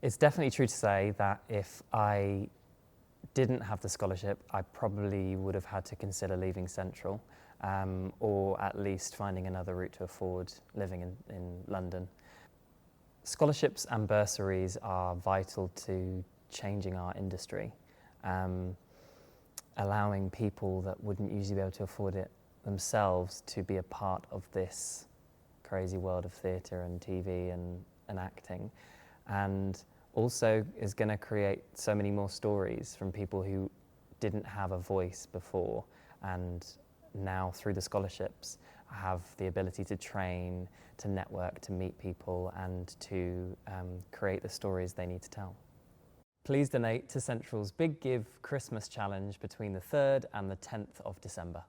It's definitely true to say that if I didn't have the scholarship, I probably would have had to consider leaving Central, or at least finding another route to afford living in London. Scholarships and bursaries are vital to changing our industry, allowing people that wouldn't usually be able to afford it themselves to be a part of this crazy world of theatre and TV and acting, and also is going to create so many more stories from people who didn't have a voice before, and now through the scholarships have the ability to train, to network, to meet people, and to create the stories they need to tell. Please donate to Central's Big Give Christmas Challenge between the 3rd and the 10th of December.